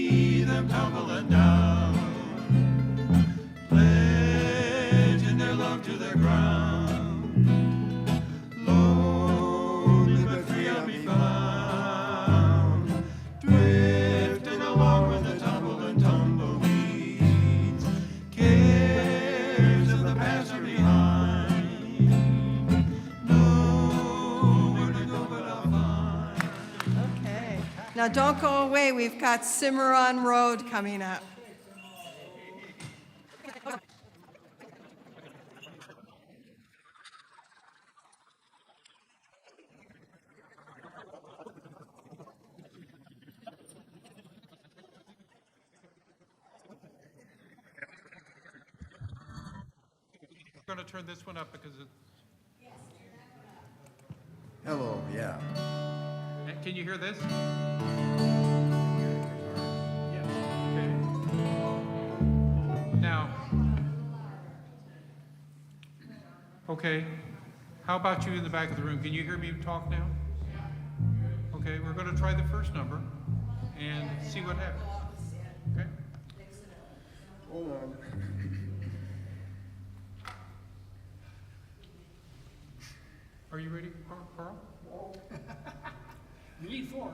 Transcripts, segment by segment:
see them tumbling down, pledging their love to the ground. Lonely but free I'll be found, drifting along with the tumble and tumbleweeds. Cares of the past are behind, nowhere to go but I'll find. Okay. Now don't go away. We've got Cimmaron Road coming up. I'm going to turn this one up because it, Hello, yeah. can you hear this? Now, okay, how about you in the back of the room? Can you hear me talk now? Okay, we're going to try the first number and see what happens. Okay? Hold on. Are you ready, Carl? You need four.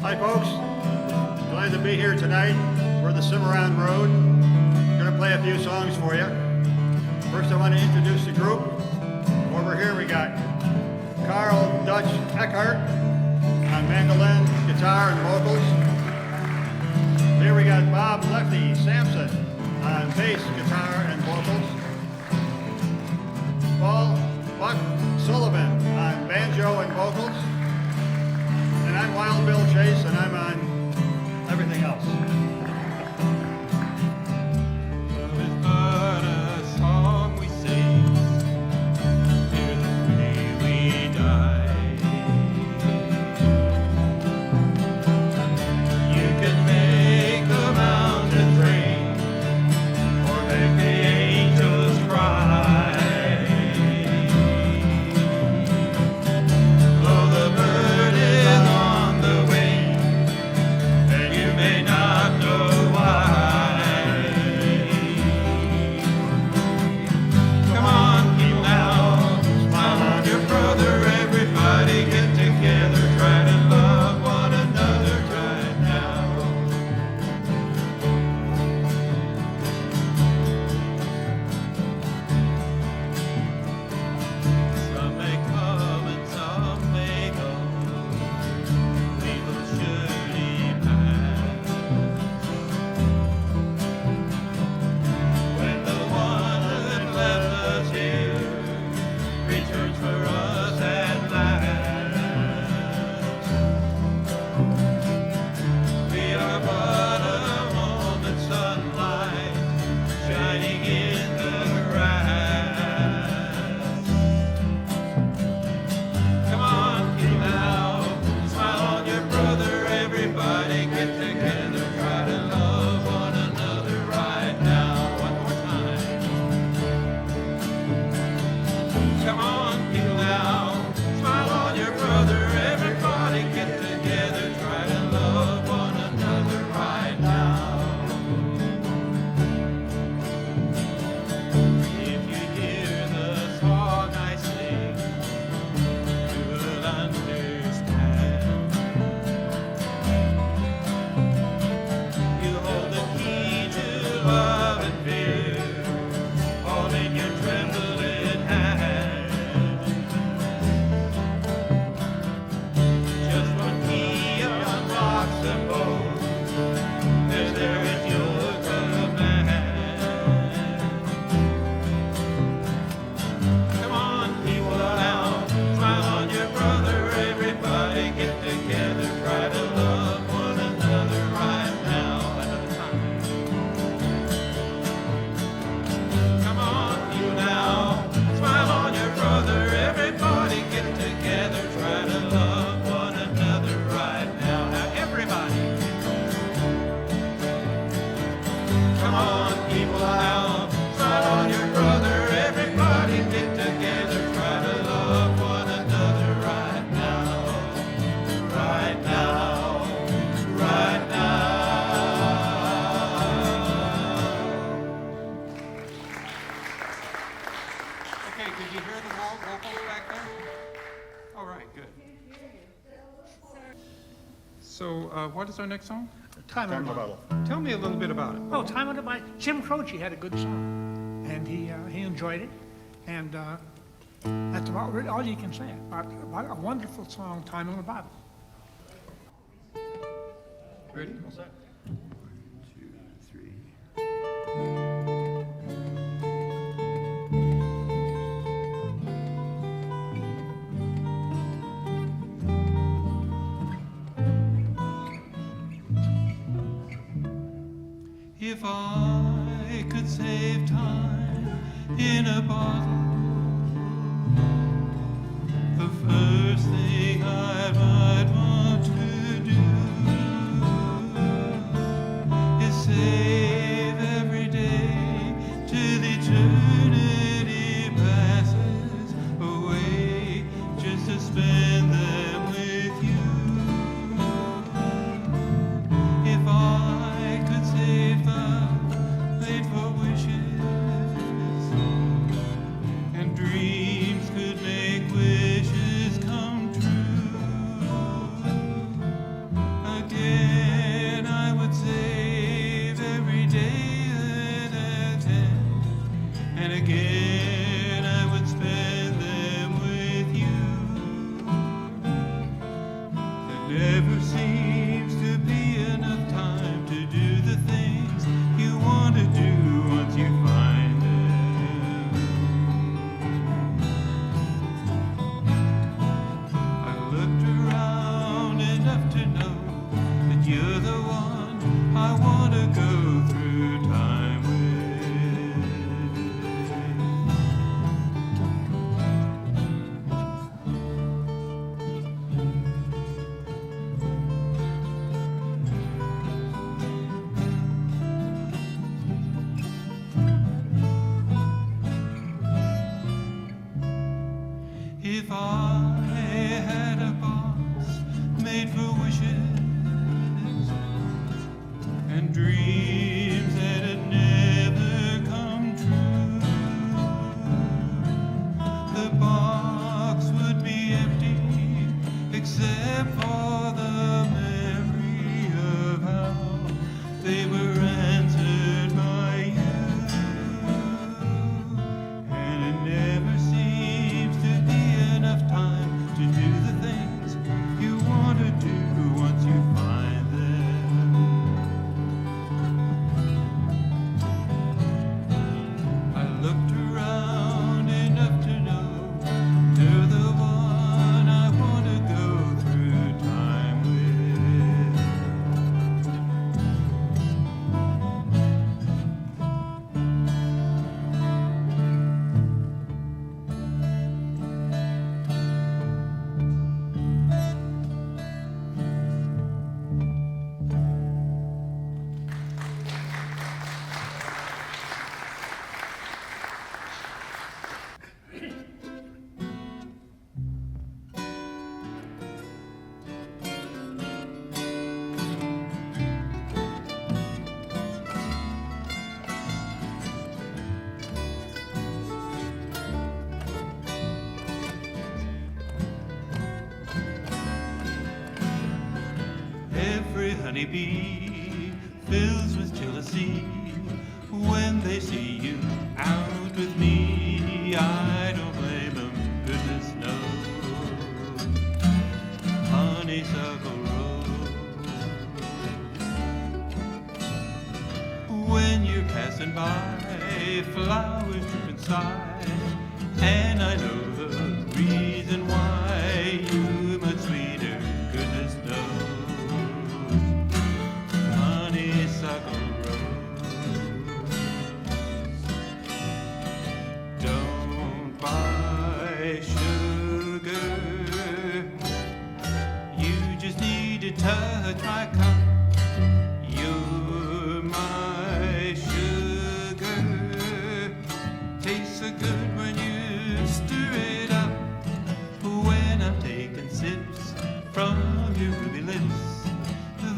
Hi folks, glad to be here tonight. We're the Cimmaron Road. Going to play a few songs for you. First I want to introduce the group. Over here we got Carl Dutch Eckhart on mandolin, guitar, and vocals. Here we got Bob Lefty Sampson on bass, guitar, and vocals. Paul Buck Sullivan on banjo and vocals. And I'm Wild Bill Chase, and I'm on everything else. Love is but a song we sing, hear the way we die. You can make the mountains rain, or make the angels cry. Though the bird is on the wing, what is our next song? Time Time of of the the Bottle. Bottle. Tell me a little bit about it. Oh, Time of the Bottle. Jim Croce had a good song, and he enjoyed it, and that's about all you can say about a wonderful song, Time of the Bottle. Ready? What's that? 2, 3. If I could save time in a bottle, the first thing I might want to do is save every day till eternity passes away, just to spend them with you. If I could save the fateful wishes, and dreams could make wishes come true, again I would save every day that ends, and again I would spend them with you. There never seems to be enough time to do the things you want to do once you find them. I looked around enough to know that you're the one I want to go through time with. If I had a box made for wishes and dreams that had never come true, the box would be empty except for the memory of how they were answered by you. And it never seems to be enough time to do the things you want to do once you find them. I looked around enough to know you're the one I want to go through time with. Every honeybee fills with jealousy when they see you out with me. I don't blame them, goodness knows. Honeysuckle rose. When you're passing by, flowers droop inside, and I know the reason why. You're much sweeter, goodness knows. Honeysuckle rose. Don't buy sugar, you just need to touch my cup. You're my sugar, tastes so good when you stir it up. When I'm taking sips from your ruby lips,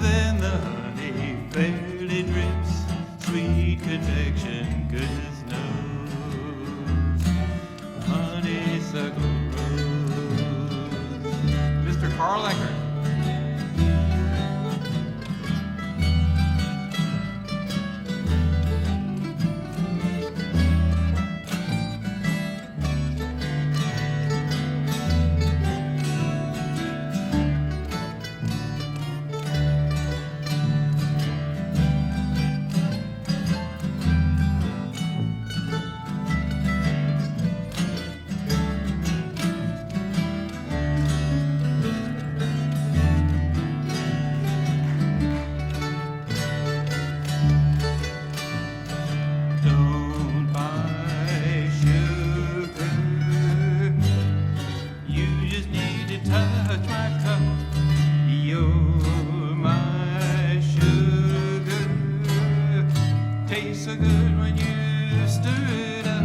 then the honey fairly drips. Sweet confection, goodness knows. Honeysuckle rose. Mr. Carl Eckert. so good when you stir it up.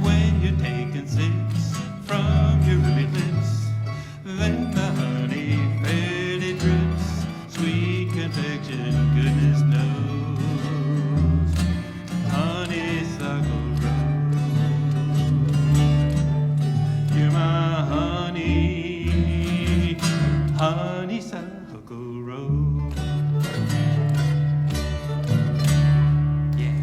When you're taking sips from your ruby lips, then the honey fairly drips. Sweet confection, goodness knows. Honeysuckle rose, you're my honey, honeysuckle rose. Yeah.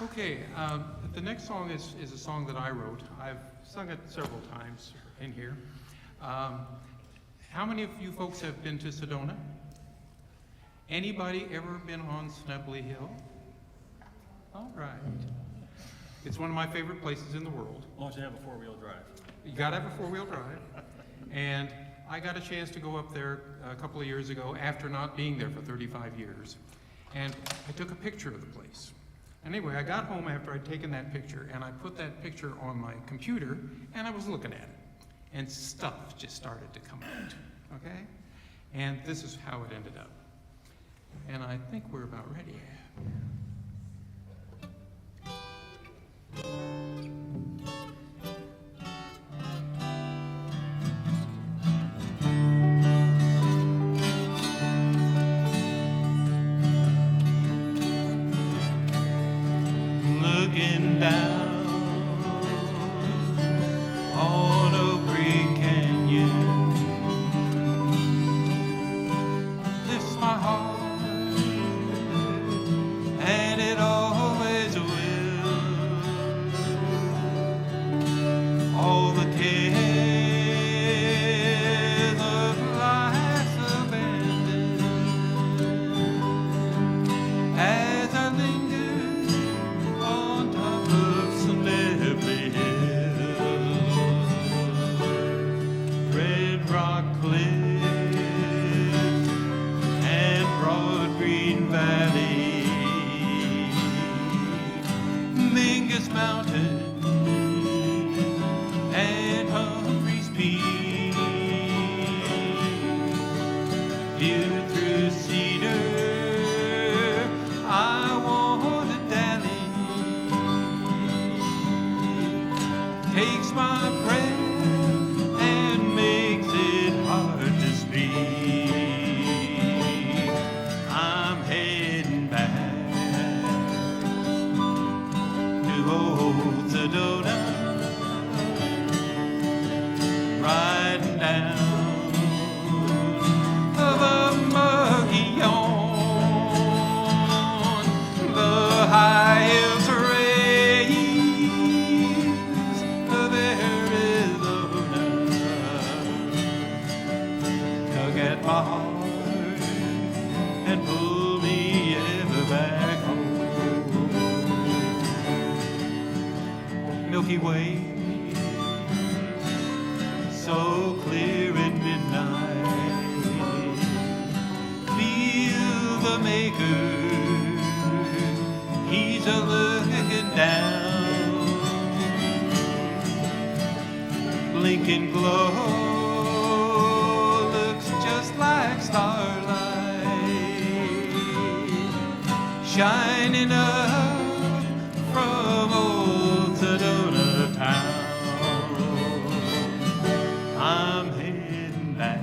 Okay, the next song is a song that I wrote. I've sung it several times in here. How many of you folks have been to Sedona? Anybody ever been on Snubbly Hill? All right. It's one of my favorite places in the world. As long as you have a four-wheel drive. You gotta have a four-wheel drive. And I got a chance to go up there a couple of years ago after not being there for 35 years. And I took a picture of the place. Anyway, I got home after I'd taken that picture, and I put that picture on my computer, and I was looking at it. And stuff just started to come out, okay? And this is how it ended up. And I think we're about ready. Looking down on Oak Creek Canyon, lifts my heart, and it always will. All the cares of life's abandoned as I linger on top of some lovely hills, red rock cliffs and broad green valleys, Mingus Mountain and Humphreys Peak, view through cedar. I want to dally, takes my breath and makes it hard to speak. I'm heading back to old Sedona, riding down the Mogollon, the high hills raise of Arizona. Tug at my heart and pull me ever back home. Milky Way, so clear at midnight. Feel the maker, he's a looking down. Blinking glow looks just like starlight, shining up from old Sedona town. I'm heading back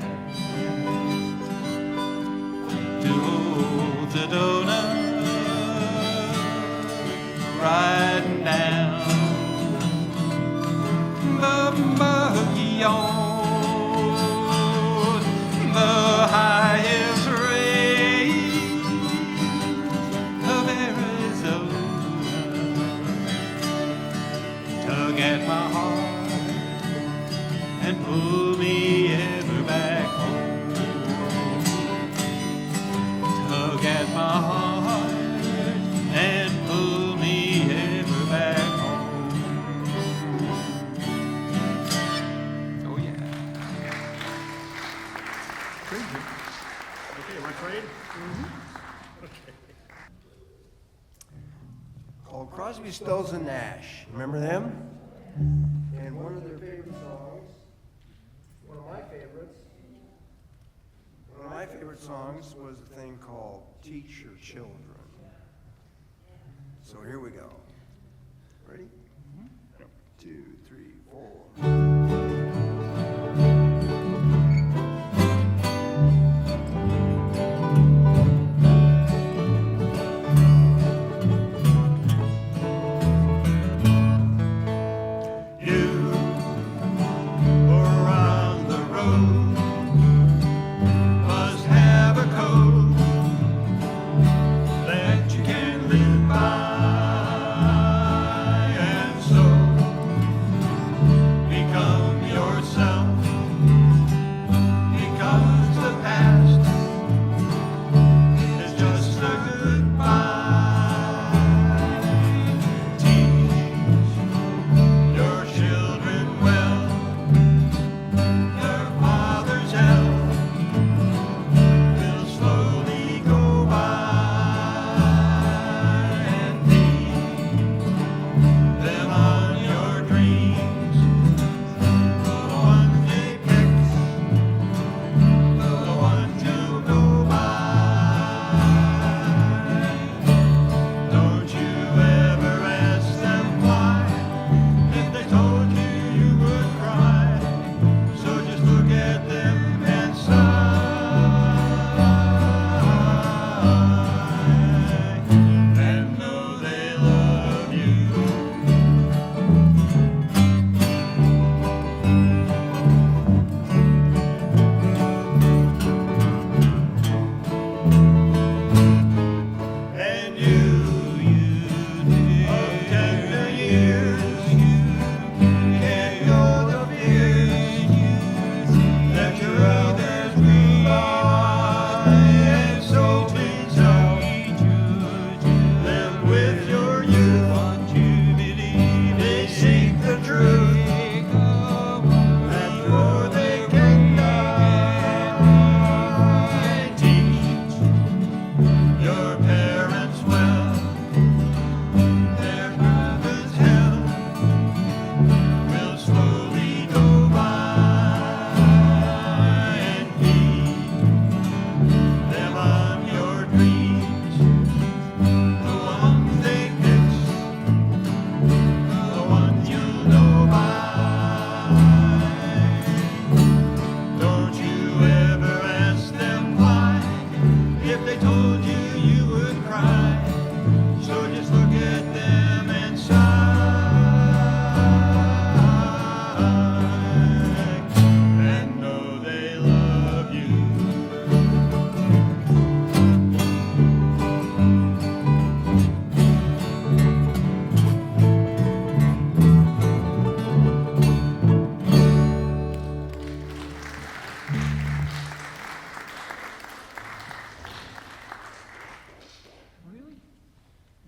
to old Sedona, riding down the Mogollon, the high hills range of Arizona. Tug at my heart and pull me ever back home. Tug at my heart and pull me ever back home. Oh yeah. Okay, want to trade? Called Crosby, Stills, and Nash. Remember them? And one of their favorite songs, one of my favorites, favorite songs was a thing called Teach Your Children. So here we go. Ready? 2, 3, 4.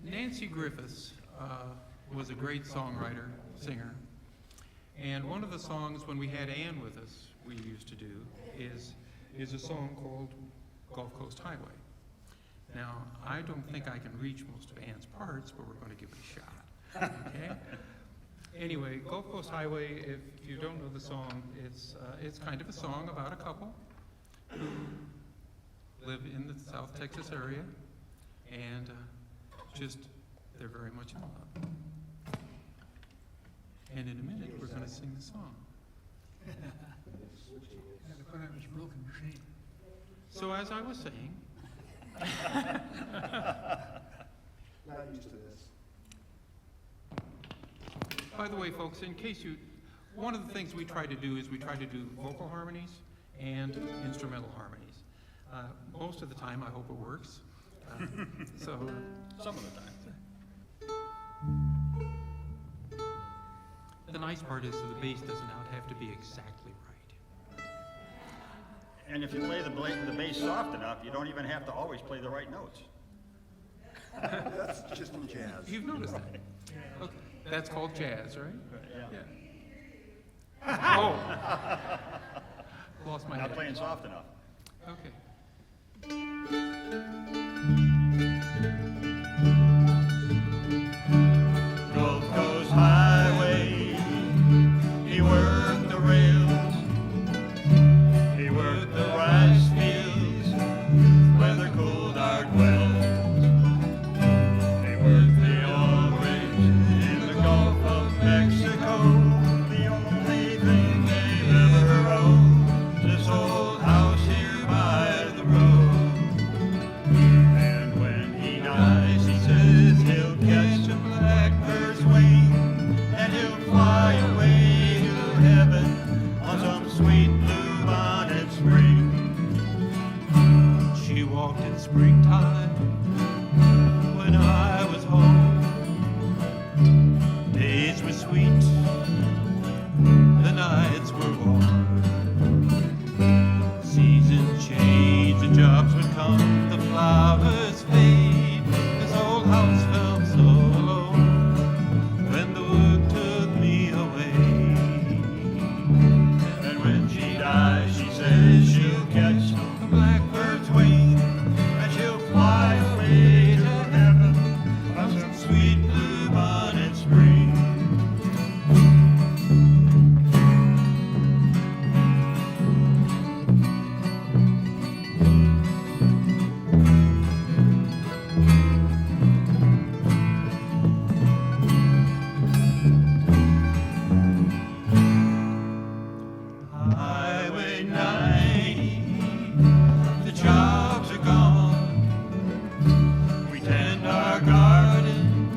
Nancy Griffiths was a great songwriter, singer. And one of the songs when we had Ann with us we used to do is a song called Gulf Coast Highway. Now, I don't think I can reach most of Ann's parts, but we're going to give it a shot. Okay? Anyway, Gulf Coast Highway, if you don't know the song, it's kind of a song about a couple who live in the South Texas area, and they're very much in love. And in a minute, we're going to sing the song. Had to put on his broken machine. So as I was saying, Not used to this. by the way, folks, in case one of the things we try to do is we try to do vocal harmonies and instrumental harmonies. Most of the time, I hope it works. Some of the time. The nice part is that the bass does not have to be exactly right. And if you play the bass soft enough, you don't even have to always play the right notes. That's just in jazz. You've noticed that? Okay. That's called jazz, right? Yeah. Oh. Lost my Not head. playing soft enough. Okay. Gulf Coast Highway, he worked the rails, he worked the rice fields, walked in springtime when I was home. Days were sweet, the nights were warm. Seasons changed, the jobs would come, the flowers fade. This old house felt so alone when the wood took me away. And when she dies, she says she'll catch a blackbird's wing, and she'll fly away to heaven on some sweet blue bonnet spring. Highway 90, the jobs are gone. We tend our garden,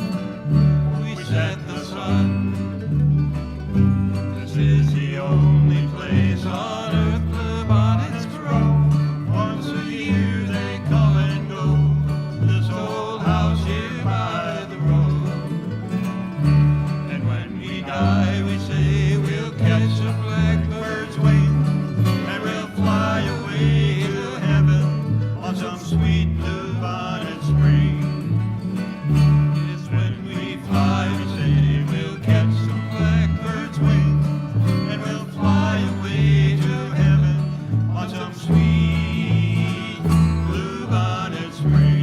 we set the sun. This is the only place on earth bluebonnets grow. Once a year they come and go, this old house here by the road. And when we die, we say we'll catch a blackbird's wing, and we'll fly away to heaven on some sweet blue bonnet spring. Yes, when we fly, we say we'll catch some blackbird's wing, and we'll fly away to heaven on some sweet blue bonnet spring.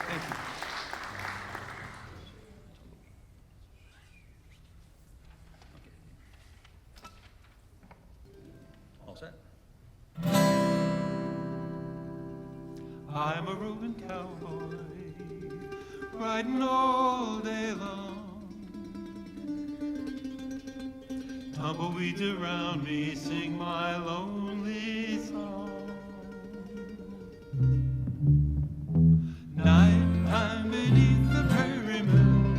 Thank you. All set? I'm a roving cowboy, riding all day long. Tumbleweeds around me sing my lonely song. Nighttime beneath the prairie moon,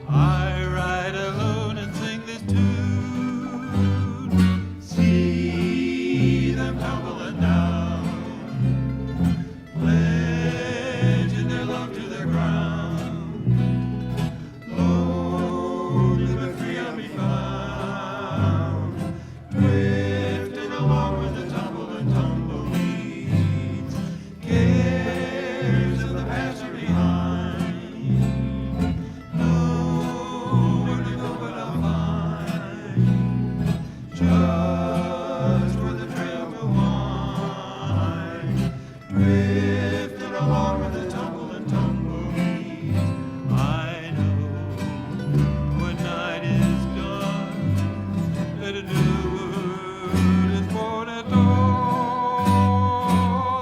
I ride alone and sing this tune. See them tumbling down, pledging their love to the ground. Lonely but free I'll be found, drifting along with the tumble and tumbleweeds. Cares of the past are behind, nowhere to go but I'll find just where the trail will wind, drifting along with the tumble and tumbleweeds. I know when night is gone that a new world is born at dawn.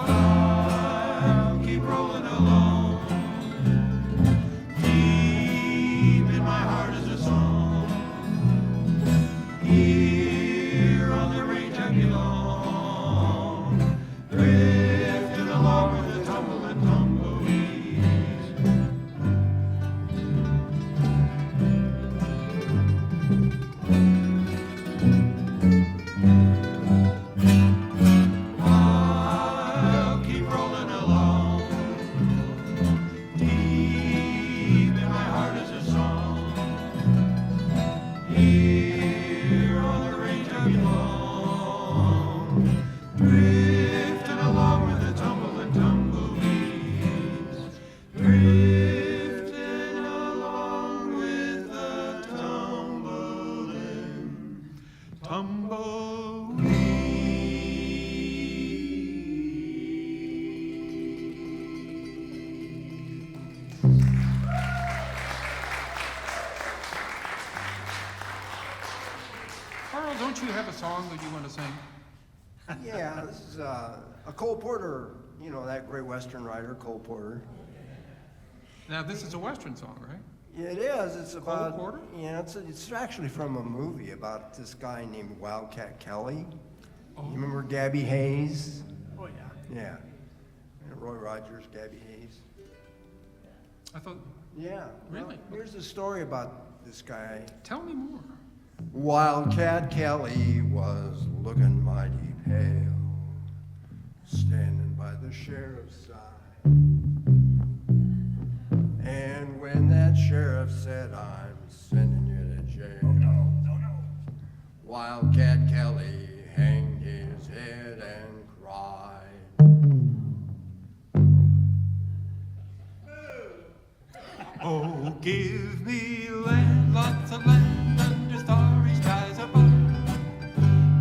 I'll keep rolling along, deep in my heart is a song. Here on the range I belong, drifting along with the tumble and tumbleweeds. I'll keep rolling along, deep in my heart is a song. Here on the range I belong, drifting along with the tumble and tumbleweeds, drifting along with the tumble and tumbleweeds. Carl, don't you have a song that you want to sing? Yeah, this is a Cole Porter, you know, that great Western writer, Cole Porter. Now, this is a Western song, right? It is. It's about. Porter? Yeah, it's actually from a movie about this guy named Wildcat Kelly. Oh. You remember Gabby Hayes? Oh, yeah. Yeah. And Roy Rogers, Gabby Hayes. I thought, Yeah. well, Really? Here's the story about this guy. tell me more. Wildcat Kelly was looking mighty pale, standing by the sheriff's side. And when that sheriff said, "I'm sending you to jail," Wildcat Kelly hanged his head and cried. Oh, give me land, lots of land under starry skies above.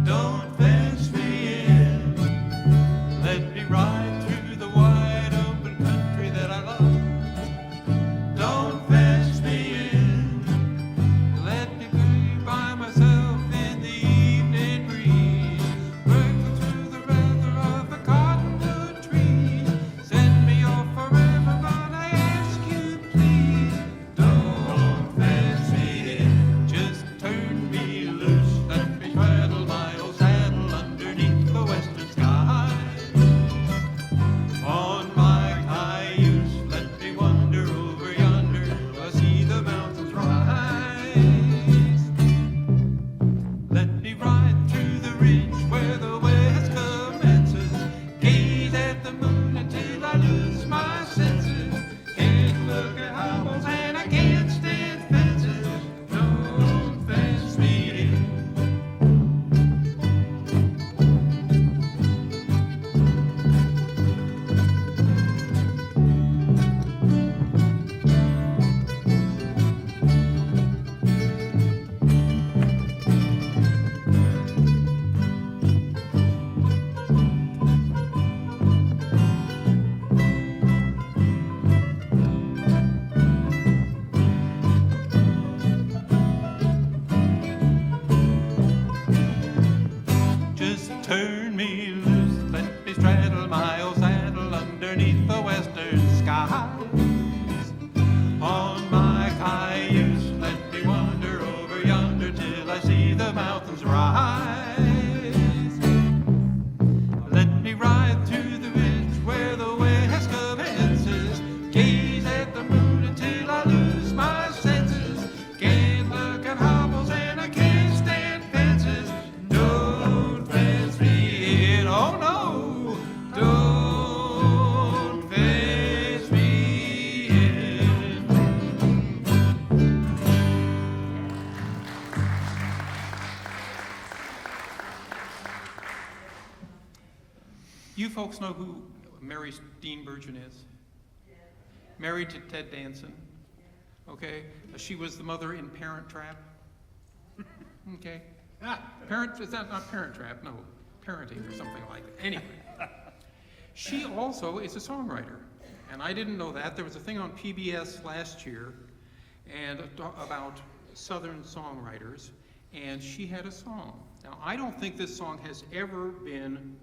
Don't fence me in. Let me ride through the wide open country that I love. Don't fence me in. Let me be by myself in the evening breeze, working through the weather of the cottonwood trees. Send me off forever, but I ask you please, don't fence me in. Just turn me loose, let me straddle my old saddle underneath the western skies. On my cayuse, let me wander over yonder till I see the mountains rise. Let me ride through the ridge where the west commences, gaze at the moon until I lose my senses. Can't look at hobbles and I can't stand fences. Don't fence me in. Just turn me loose, let me straddle my old saddle underneath the western skies. On my cayuse, let me wander over yonder till I see the mountains rise. Let me ride through the ridge where the west commences, gaze at the moon until I lose my senses. Can't look at hobbles and I can't stand fences. Don't fence me in, oh no, don't fence me in. You folks know who Mary Steenburgen is? Married to Ted Danson. Okay? She was the mother in Parent Trap. Okay? Is that not Parent Trap? No, Parenting or something like that. Anyway, she also is a songwriter. And I didn't know that. There was a thing on PBS last year and about Southern songwriters, and she had a song. Now, I don't think this song has ever been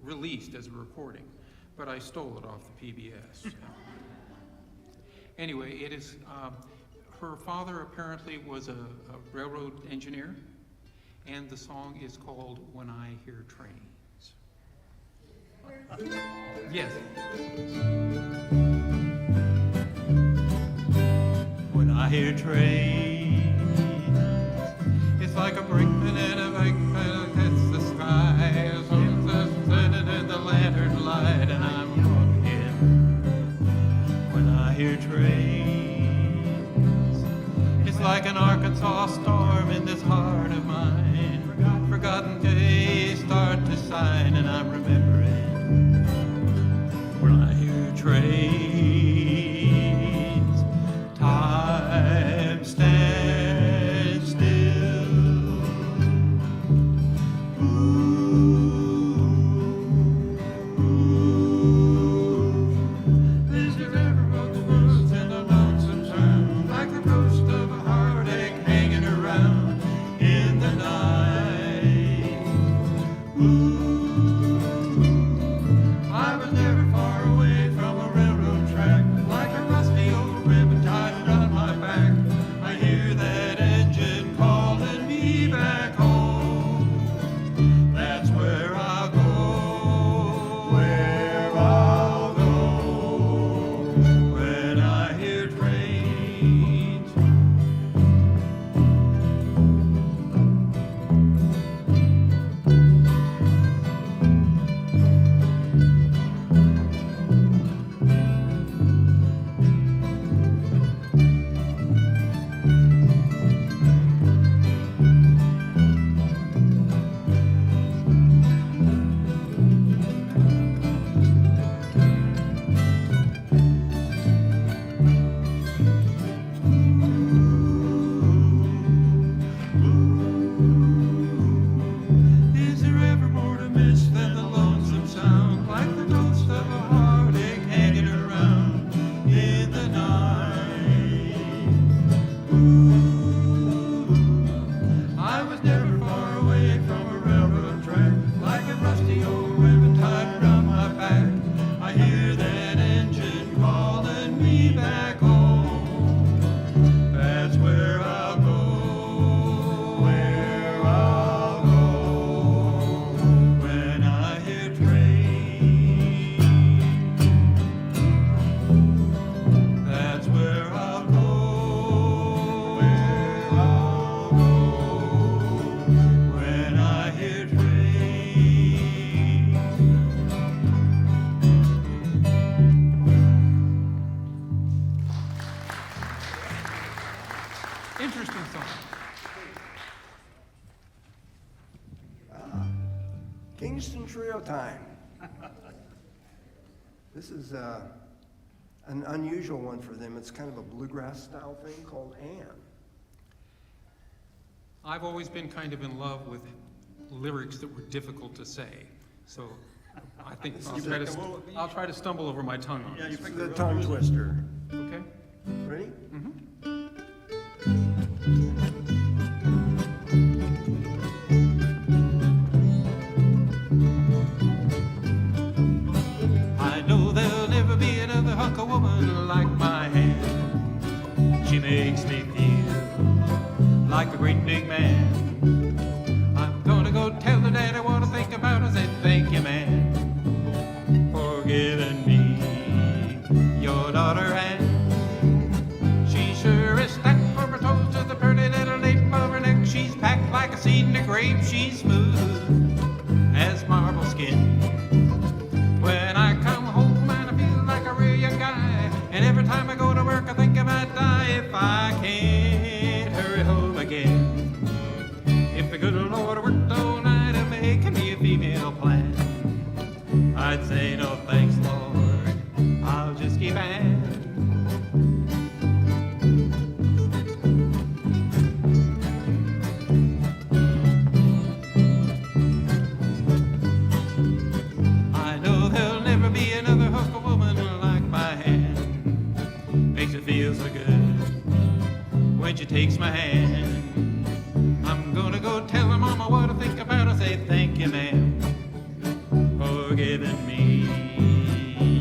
released as a recording, but I stole it off the PBS. Anyway, it is, her father apparently was a railroad engineer, and the song is called When I Hear Trains. Yes. When I hear trains, it's like a brakeman and a bikeman hits the sky. Sitting in the lantern light and I'm walking. When I hear trains, it's like an Arkansas storm in this heart of mine. Forgotten days start to sign and I'm remembering. When I hear trains, time stands still. There's a river of the woods and a lonesome sound, like the ghost of a heartache hanging around in the night. Ooh. song. Kingston Trio time. This is an unusual one for them. It's kind of a bluegrass style thing called Anne. I've always been kind of in love with lyrics that were difficult to say, so I think I'll try to stumble over my tongue on Yeah, you this. picked The the tongue twister. Okay? Ready? I know there'll never be another hunk of woman like my hand. She makes me feel like a great big man. I'm gonna go tell the daddy what I think about her. Say thank you, man, for giving me your daughter Anne. She sure is stacked from her toes to the pretty little nape of her neck. She's packed like a seed in a grape. She's smooth as marble skin. When I come home and I feel like a real young guy, and every time I go to work I think I might die if I can't hurry home again. If the good Lord worked all night of making me a female plan, I'd say no thanks, Lord, I'll just keep Anne. I know there'll never be another hooker woman like my hand. Makes it feel so good when she takes my hand. I'm gonna go tell her mama what I think about her. Say thank you, ma'am, for giving me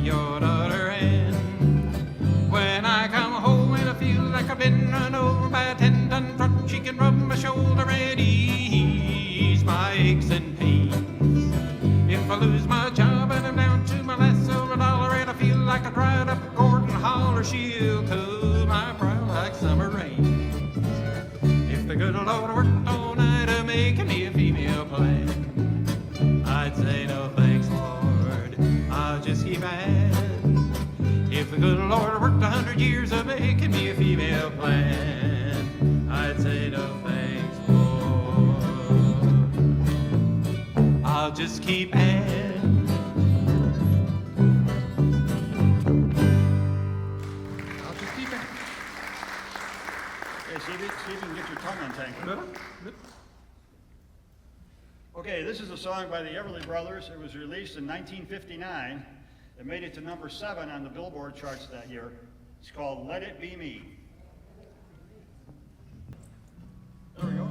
your daughter Anne. When I come home and I feel like I've been run over by a 10-ton truck, she can rub my shoulder and ease my aches and pains. If I lose my job and I'm down to my last silver dollar and I feel like I dried up Gordon Holler, she'll cool my brow like summer rain. If the good Lord worked all night of making me a female plan, I'd say no thanks, Lord, I'll just keep Anne. If the good Lord worked 100 years of making me a female plan, I'd say no thanks, Lord, I'll just keep Anne. I'll just keep it. Okay, see if you can get your tongue untangled. Okay, this is a song by the Everly Brothers. It was released in 1959. It made it to number 7 on the Billboard charts that year. It's called Let It Be Me. There we go.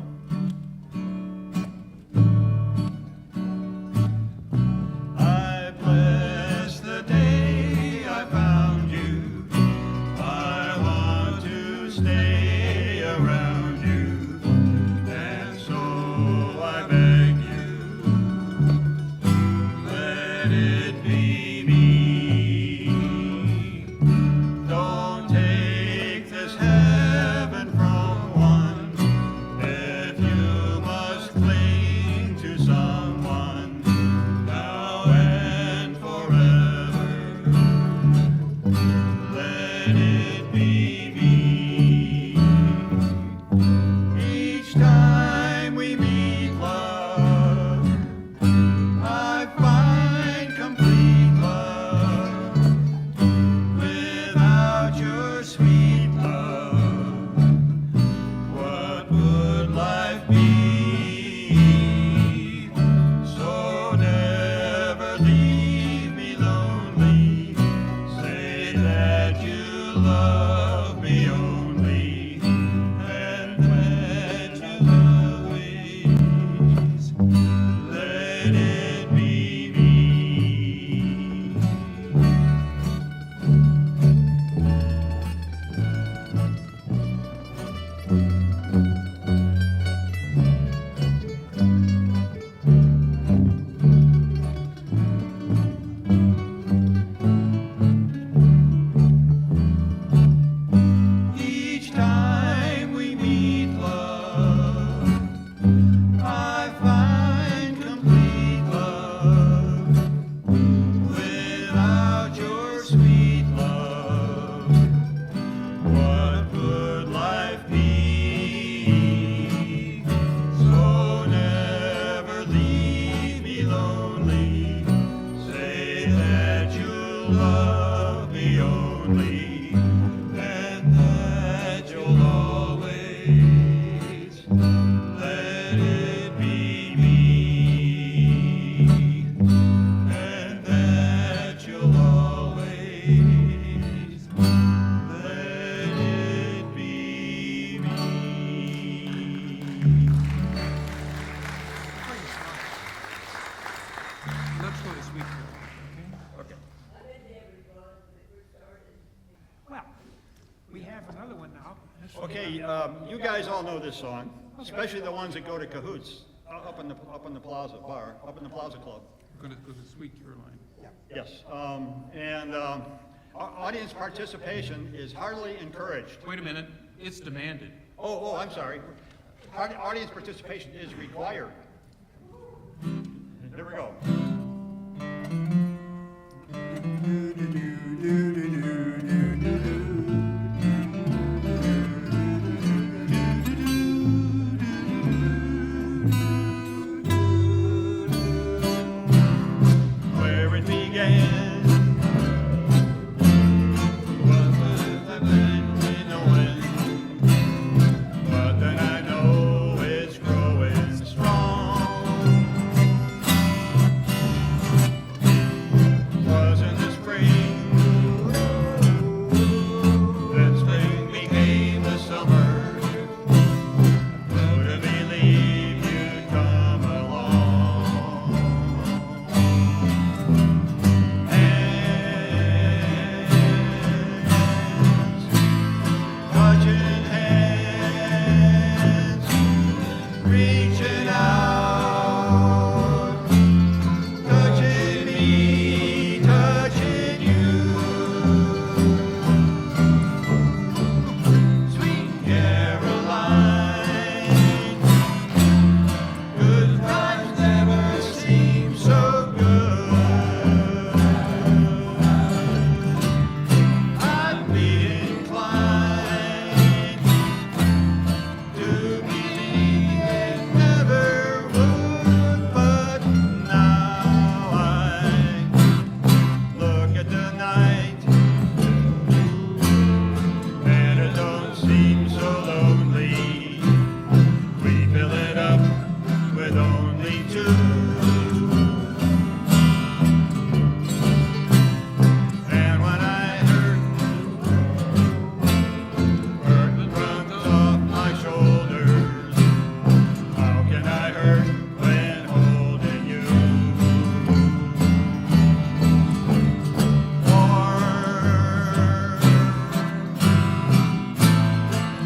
I bless the day I found you. I want to stay around you, and so I beg you, let it be me. Don't take this heaven from one if you must cling to someone now and forever. Let it be me. Each time we meet, love, I find complete love. Without your sweet love, what would life be? So never leave me lonely. Say that you love me only, and when you always let it be me. We have another one now. This one- Okay, you guys all know this song, especially the ones that go to Cahoots, up in the Plaza Bar, up in the Plaza Club. We're going to go to Sweet Caroline. Yes, audience participation is heartily encouraged. Wait a minute, it's demanded. Oh, I'm sorry. Audience participation is required. Here we go. Where it began, what would have been in the wind, but then I know it's growing strong. Was in the spring, then spring became the summer. Who to believe you'd come along? Touching hands, reaching out, touching me, touching you. Sweet Caroline, good times never seem so good. I'd be inclined to believe it never would, but now I look at the night and it don't seem so lonely. We fill it up with only two. And when I burden runs off my shoulders, how can I hurt when holding you? Warm,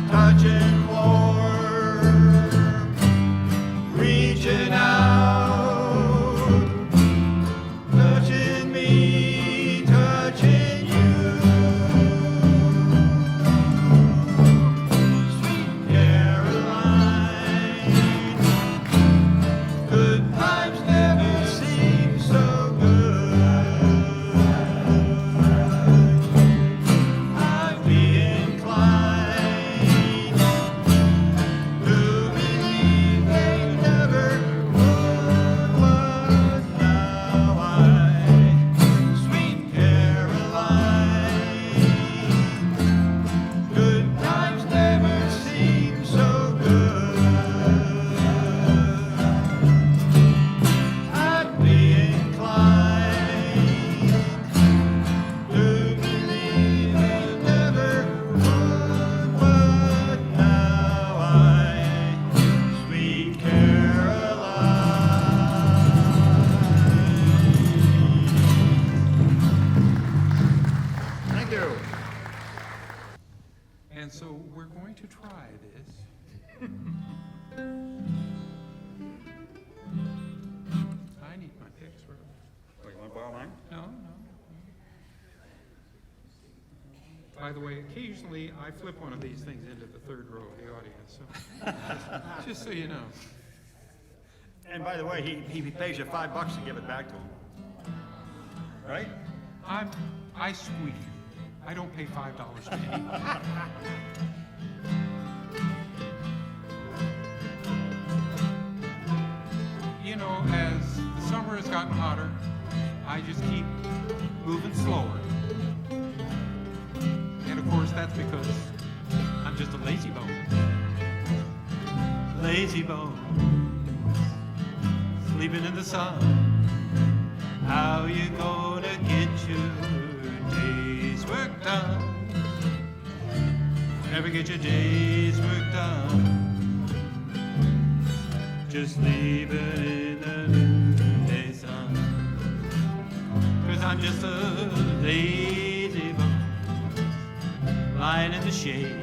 touching warm, reaching out, touching me, touching you. Sweet Caroline, good times never seem so good. I'd be inclined to believe they never would, but now sweet Caroline, good times never seem so good. I'd be inclined to believe they never would, but now sweet Caroline. Thank you. And so we're going to try this. I need my picks, really. Oh, you want to borrow mine? No. By the way, occasionally I flip one of these things into the third row of the audience, so just so you know. And by the way, he pays you $5 to give it back to him. Right? I squeak. I don't pay $5 to anyone. You know, as the summer has gotten hotter, I just keep moving slower. And of course, that's because I'm just a lazy bone. Lazy bone, sleeping in the sun. How you gonna get your day's work done? Never get your day's work done. Just leave it in the noonday sun. 'Cause I'm just a lazy bone. lying in the shade.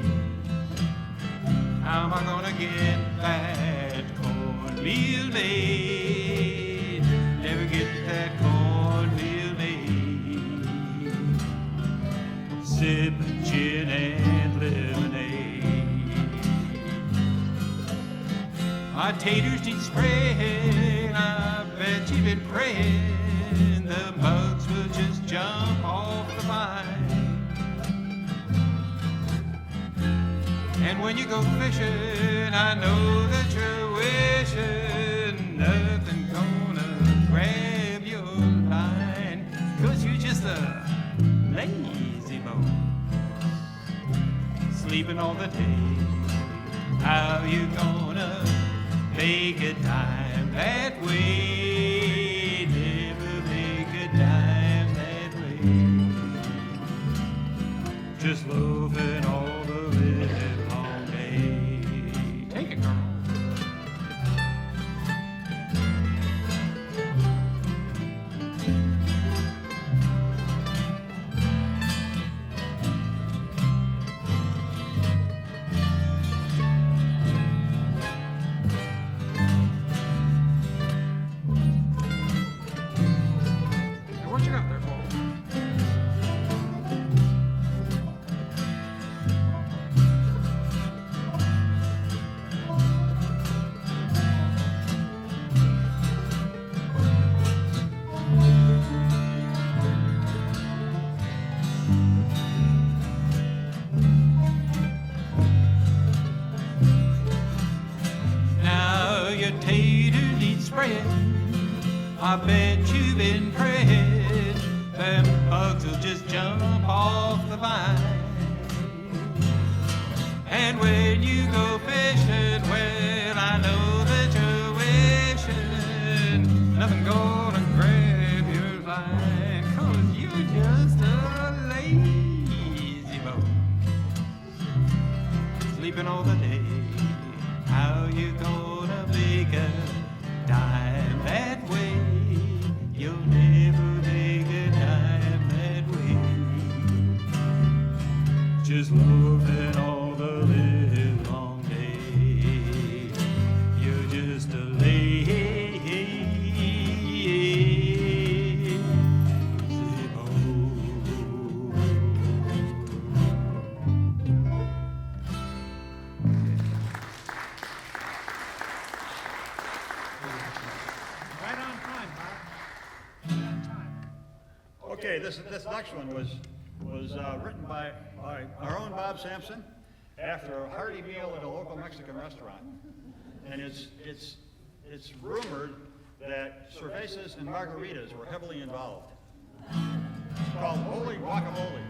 How am I gonna get that cornmeal made? Never get that cornmeal made. Sipping gin and lemonade. My taters need spraying. I bet you've been praying the bugs will just jump off the vine. And when you go fishing, I know that you're wishing nothing gonna grab your line, 'cause you're just a lazy boy, sleeping all the day. How you gonna make a dime that way? Never make a dime that way. Just loafing all the live long day. Take it, girl. Now, what you got there, Paul? Now your tater needs spraying. I bet you've been praying them bugs will just jump off the vine. And when you go fishing, well, I know that you're wishing nothing gonna grab your line, 'cause you're just a lazy boy, sleeping all the day. How you gonna make a dime that way? You'll never make a dime that way. Just loafing all the live long day. You're just a lazy boy. Right on time, Bob. Right on time. Okay, this next one was written by our own Bob Sampson after a hearty meal at a local Mexican restaurant. And it's rumored that cervezas and margaritas were heavily involved. It's called Holy Guacamole.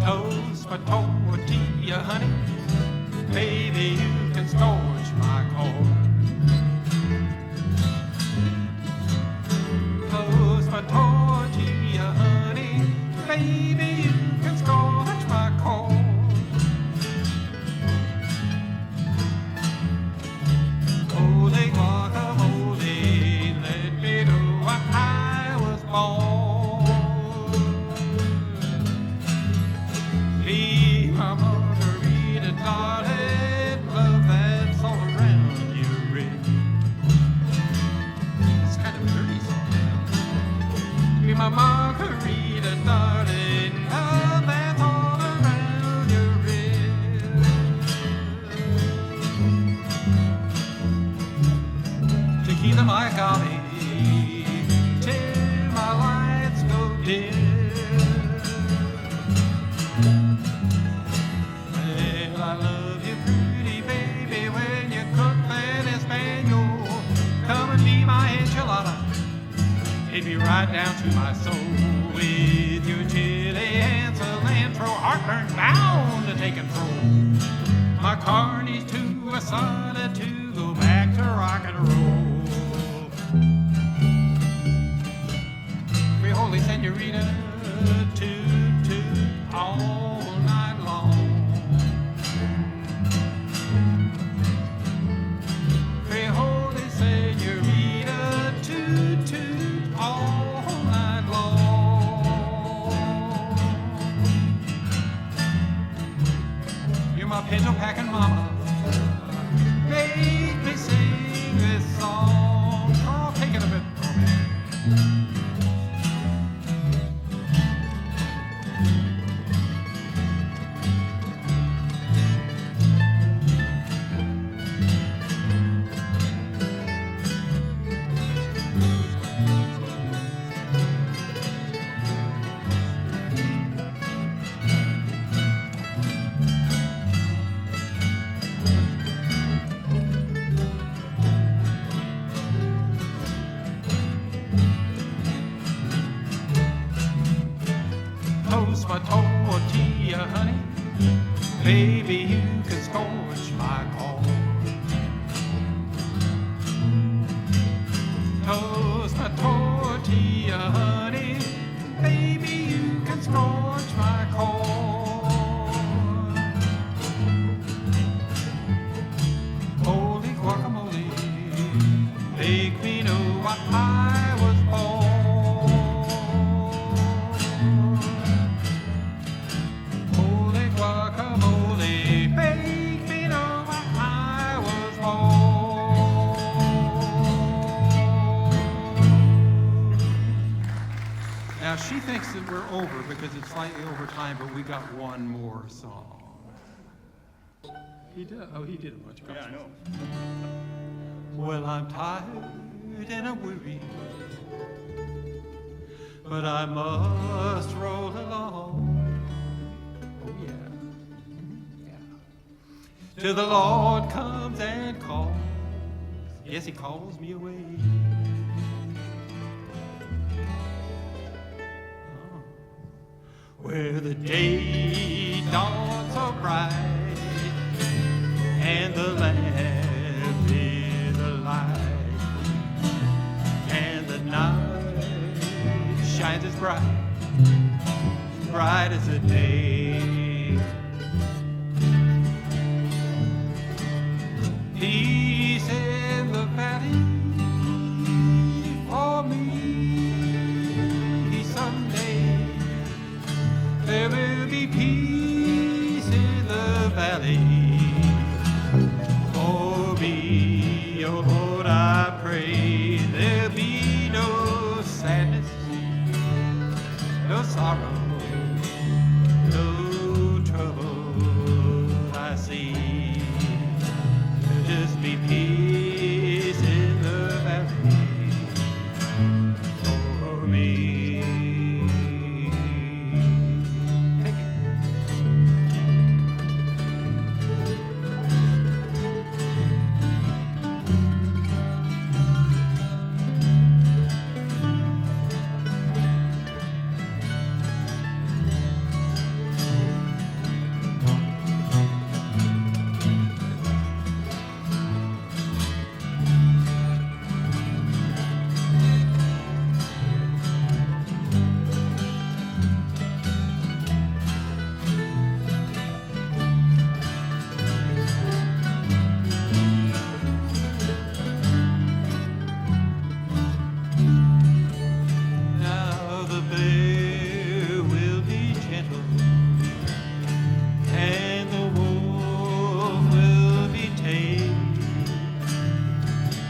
Toast my tortilla, honey. Baby, you can scorch my corn. Toast my tortilla, honey. Baby, you can scorch my corn. Holy guacamole, let me know why I was born. Be my margarita, darling, love that's all around your ribs. It's kind of a dirty song. Be my margarita, darling, love that's all around your ribs. Tequila, my golly, till my lights go dim. Well, I love you, pretty baby, when you cook that Espanol. Come and be my enchilada, hit me right down to my soul. With your chili and cilantro, heartburn bound to take control. My carnies to asada to go back to rock and roll. Free holy senorita, toot toot all night long. Free holy senorita, toot toot all packing mama made me sing this song. I'll take it a bit for me. Toast my tortilla, honey. Baby, you can scorch my corn. Toast my tortilla, honey. Baby, you can scorch my corn. Holy guacamole, make me know what I was born. Holy guacamole, make me know what I was born. Now she thinks that we're over because it's slightly over time, but we got one more song. He did. Oh, he did a bunch of. Yeah, I know. Well, I'm tired and I'm weary, but I must roll along. Oh yeah. Till the Lord comes and calls. Yes, he calls me away. Oh. Where the day dawns so bright and the lamp is alight and the night shines as bright as the day. Peace in the valley for me someday. There will be peace in the valley for me. Oh Lord, I pray there'll be no sadness, no sorrow, no trouble I see. There'll just be peace in the valley for me. Take it. Now the bear will be gentle, and the wolf will be tame,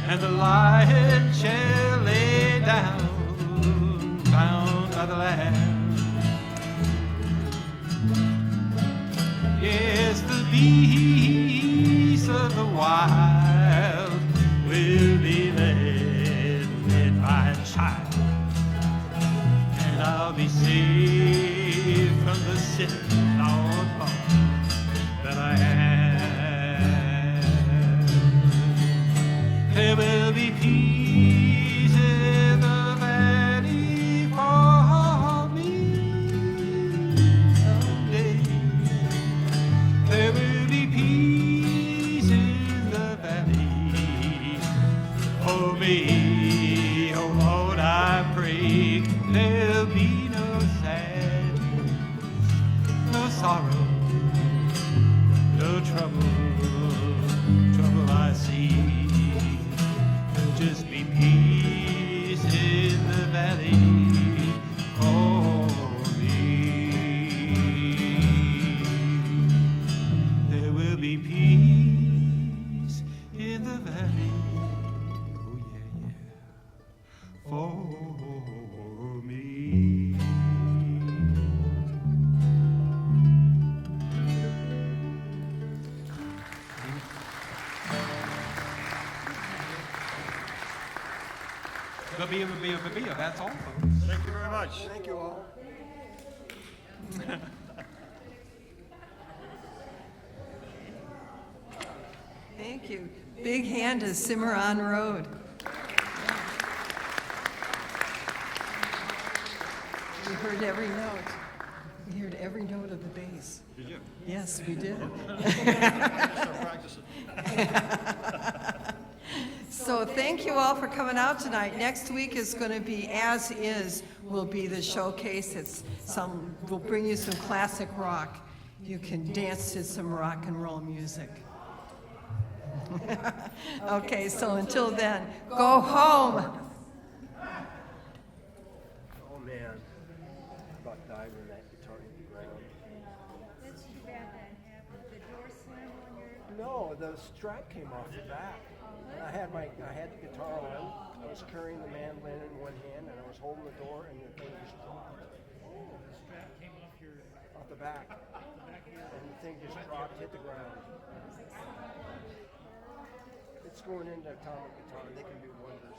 and the lion shall lay down, bound by the lamb. Yes, the beasts of the wild will be led by a child, and I'll be saved from the sin, Lord, that I am. There will be peace in the valley for me someday. There will be peace in the valley for me. Oh Lord, I pray there'll be no sadness, no that's all, folks. Thank you very much. Thank you all. Thank you. Big hand to Cimmaron Road. We heard every note. We heard every note of the bass. Did you? Yes, we did. Start practicing. So thank you all for coming out tonight. Next week is going to be As Is will be the showcase. We'll bring you some classic rock. You can dance to some rock and roll music. Okay, so until then, go home. Oh, man. About died when that guitar hit the ground. That's too bad that happened. The door slammed on your... No, the strap came off the back. I had the guitar on. I was carrying the mandolin in one hand, and I was holding the door, and the thing just dropped. The strap came off Off the back. And the thing just dropped, hit the ground. It's going into atomic guitar. They can do wonders.